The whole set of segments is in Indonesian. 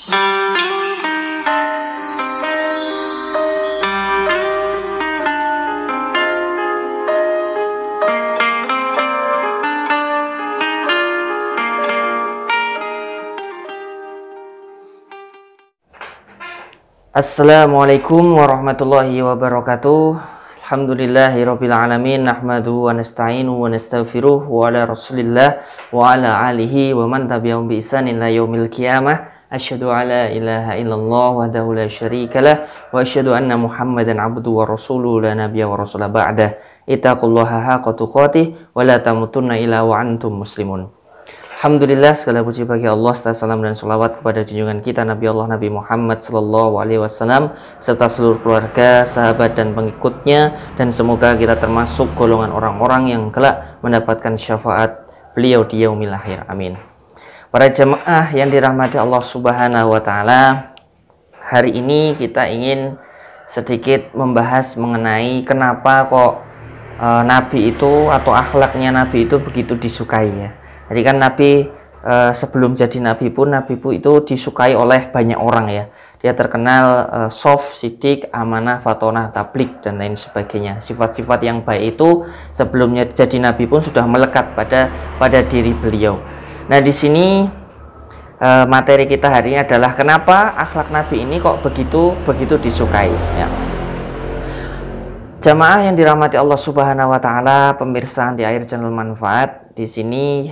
Assalamualaikum warahmatullahi wabarakatuh. Alhamdulillahirabbil alamin, nahmaduhu wa nasta'inu wa nastaghfiruh wa ala rasulillah wa ala alihi wa man tabi'ahum bi ihsanin ila yaumil qiyamah. Asyhadu alla ilaha illallah wahdahu la syarikalah wa asyhadu anna Muhammadan abduhu wa rasuluhu la nabiyya wa rasula ba'dah. Ittaqullaha haqqa tuqatih wa la tamutunna illa wa antum muslimun. Alhamdulillah, segala puji bagi Allah, salam dan salawat kepada junjungan kita Nabi Allah Nabi Muhammad sallallahu alaihi wasallam serta seluruh keluarga, sahabat dan pengikutnya, dan semoga kita termasuk golongan orang-orang yang kelak mendapatkan syafaat beliau di yaumil akhir. Amin. Para jemaah yang dirahmati Allah Subhanahu wa taala, hari ini kita ingin sedikit membahas mengenai kenapa kok Nabi itu atau akhlaknya Nabi itu begitu disukai ya. Jadi kan Nabi sebelum jadi Nabi pun itu disukai oleh banyak orang ya. Dia terkenal soft, sidik, amanah, fatonah, tablik dan lain sebagainya. Sifat-sifat yang baik itu sebelumnya jadi Nabi pun sudah melekat pada diri beliau. Nah di sini materi kita hari ini adalah kenapa akhlak Nabi ini kok begitu disukai ya. Jamaah yang dirahmati Allah Subhanahu wa taala, pemirsa di akhir channel manfaat, di sini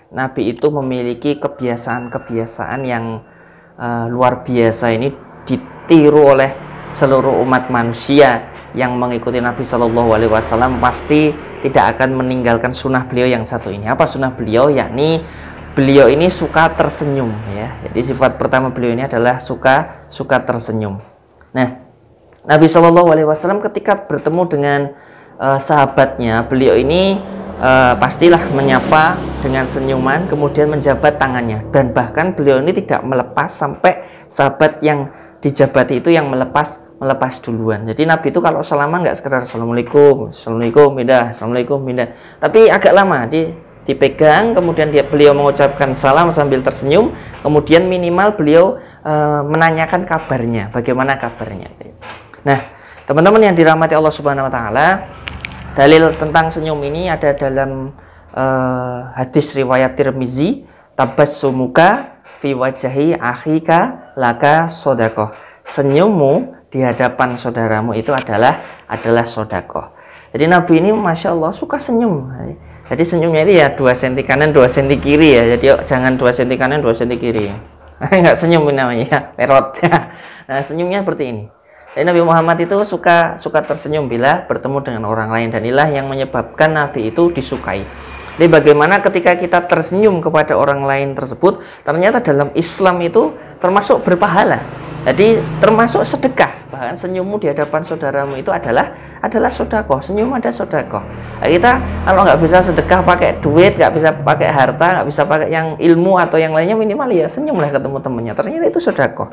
Nabi itu memiliki kebiasaan-kebiasaan yang luar biasa. Ini ditiru oleh seluruh umat manusia yang mengikuti Nabi Shallallahu Alaihi Wasallam pasti tidak akan meninggalkan sunnah beliau yang satu ini. Apa sunnah beliau? Yakni beliau ini suka tersenyum ya. Jadi sifat pertama beliau ini adalah suka tersenyum. Nah, Nabi Shallallahu Alaihi Wasallam ketika bertemu dengan sahabatnya, beliau ini pastilah menyapa dengan senyuman, kemudian menjabat tangannya, dan bahkan beliau ini tidak melepas sampai sahabat yang dijabati itu yang melepas duluan. Jadi Nabi itu kalau salaman nggak sekedar assalamualaikum, assalamualaikum, tapi agak lama dipegang, kemudian beliau mengucapkan salam sambil tersenyum, kemudian minimal beliau menanyakan kabarnya, bagaimana kabarnya. Nah, teman-teman yang dirahmati Allah Subhanahu wa taala, dalil tentang senyum ini ada dalam hadis riwayat Tirmizi, tabassumuka fi wajhi akhika laka sodakoh. Senyummu di hadapan saudaramu itu adalah sodakoh. Jadi Nabi ini masya Allah suka senyum. Jadi senyumnya itu ya 2 cm kanan 2 cm kiri ya. Jadi jangan 2 cm kanan 2 cm kiri. Enggak senyum namanya, perot. Nah, senyumnya seperti ini. Jadi Nabi Muhammad itu suka tersenyum bila bertemu dengan orang lain, dan inilah yang menyebabkan Nabi itu disukai. Jadi bagaimana ketika kita tersenyum kepada orang lain tersebut, ternyata dalam Islam itu termasuk berpahala. Jadi termasuk sedekah. Bahkan senyummu di hadapan saudaramu itu adalah sedekah. Senyum ada sedekah. Nah, kita kalau nggak bisa sedekah pakai duit, nggak bisa pakai harta, nggak bisa pakai yang ilmu atau yang lainnya, minimal ya senyumlah ketemu temannya. Ternyata itu sedekah.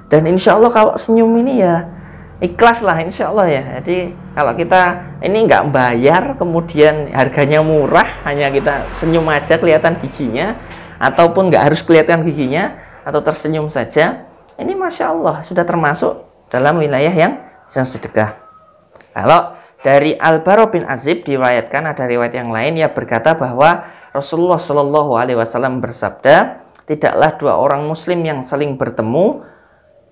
Dan insya Allah kalau senyum ini ya ikhlas lah insya Allah ya. Jadi kalau kita ini nggak bayar, kemudian harganya murah, hanya kita senyum aja kelihatan giginya, ataupun nggak harus kelihatan giginya, atau tersenyum saja, ini masya Allah sudah termasuk dalam wilayah yang sedekah. Kalau dari Al-Bara bin Azib diriwayatkan, ada riwayat yang lain yang berkata bahwa Rasulullah Shallallahu Alaihi Wasallam bersabda, tidaklah 2 orang muslim yang saling bertemu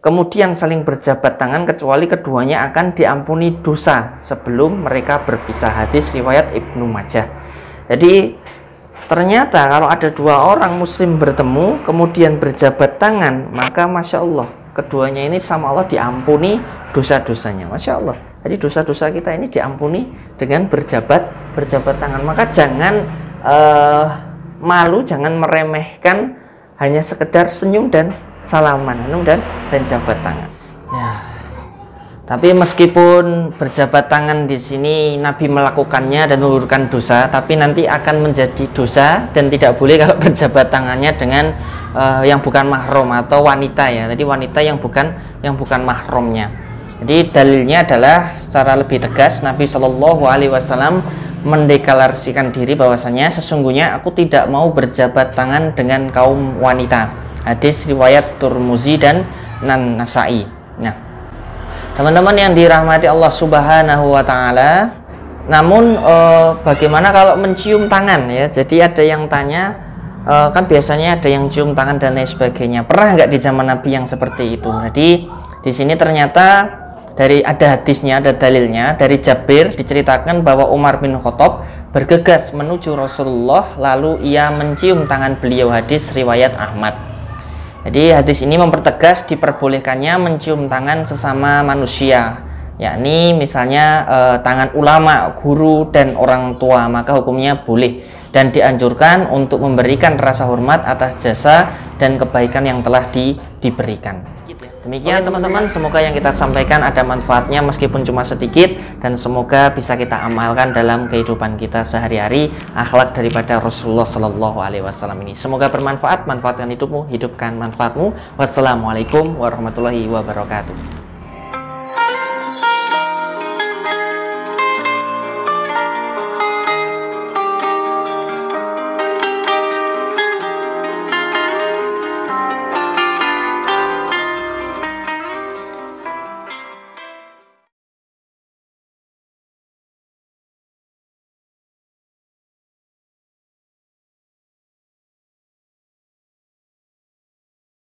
kemudian saling berjabat tangan kecuali keduanya akan diampuni dosa sebelum mereka berpisah. Hadis riwayat Ibnu Majah. Jadi ternyata kalau ada 2 orang muslim bertemu kemudian berjabat tangan, maka masya Allah keduanya ini sama Allah diampuni dosa-dosanya. Masya Allah. Jadi dosa-dosa kita ini diampuni dengan berjabat tangan. Maka jangan malu, jangan meremehkan hanya sekedar senyum dan salaman dan jabat tangan. Ya. Tapi meskipun berjabat tangan di sini Nabi melakukannya dan menggugurkan dosa, tapi nanti akan menjadi dosa dan tidak boleh kalau berjabat tangannya dengan yang bukan mahram atau wanita ya. Jadi wanita yang bukan mahramnya. Jadi dalilnya adalah secara lebih tegas Nabi Shallallahu Alaihi Wasallam mendeklarasikan diri bahwasanya sesungguhnya aku tidak mau berjabat tangan dengan kaum wanita. Hadis riwayat Turmuzi dan Nasai. Nah, teman-teman yang dirahmati Allah Subhanahu wa taala, namun bagaimana kalau mencium tangan ya? Jadi ada yang tanya, kan biasanya ada yang cium tangan dan lain sebagainya. Pernah nggak di zaman Nabi yang seperti itu? Jadi di sini ternyata ada hadisnya, ada dalilnya dari Jabir, diceritakan bahwa Umar bin Khattab bergegas menuju Rasulullah lalu ia mencium tangan beliau. Hadis riwayat Ahmad. Jadi hadis ini mempertegas diperbolehkannya mencium tangan sesama manusia, yakni misalnya tangan ulama, guru dan orang tua, maka hukumnya boleh dan dianjurkan untuk memberikan rasa hormat atas jasa dan kebaikan yang telah diberikan. Demikian teman-teman, semoga yang kita sampaikan ada manfaatnya meskipun cuma sedikit, dan semoga bisa kita amalkan dalam kehidupan kita sehari-hari, akhlak daripada Rasulullah Shallallahu Alaihi Wasallam ini. Semoga bermanfaat, manfaatkan hidupmu, hidupkan manfaatmu. Wassalamualaikum warahmatullahi wabarakatuh.